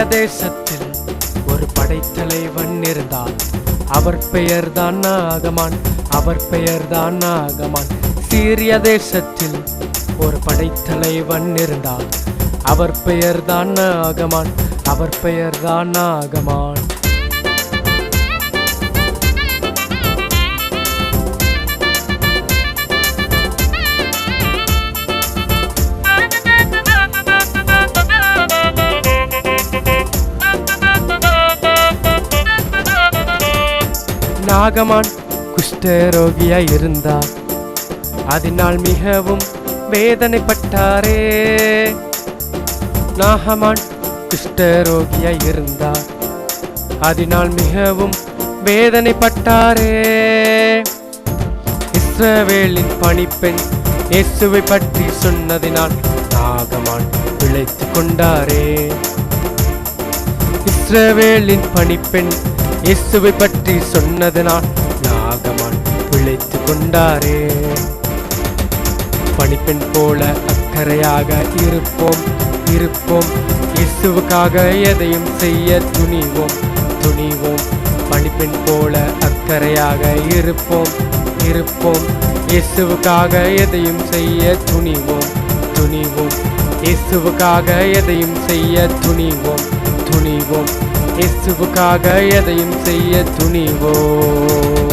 தேசத்தில் ஒரு படைத்தலைவன் இருந்தார். அவர் பெயர்தான் நாகமான். அவர் பெயர்தான் நாகமான். சீரிய தேசத்தில் ஒரு படைத்தலைவன் இருந்தார். அவர் பெயர்தான் நாகமான். அவர் பெயர்தான் நாகமான். நாகமான் குஷ்டரோகியாய் இருந்தார். அதனால் மிகவும் வேதனைப்பட்டாரே. நாகமான் குஷ்டரோகியாய் இருந்தார். அதனால் மிகவும் வேதனைப்பட்டாரே. இஸ்ரவேலின் பணிப்பெண் இயேசுவை பற்றி சொன்னதினால் நாகமான் பிழைத்துக் கொண்டாரே. இஸ்ரவேலின் பணிப்பெண் இயேசுவை பற்றி சொன்னதனால் நாகமான் பிழைத்துக் கொண்டாரே. பணிப்பெண் போல அக்கறையாக இருப்போம் இருப்போம். இயேசுவுக்காக எதையும் செய்ய துணிவோம் துணிவோம். பணிப்பெண் போல அக்கறையாக இருப்போம் இருப்போம். இயேசுவுக்காக எதையும் செய்ய துணிவோம் துணிவோம். இயேசுவுக்காக எதையும் செய்ய துணிவோம் துணிவோம். இயேசுவுக்காக எதையும் செய்ய துணிவோம்.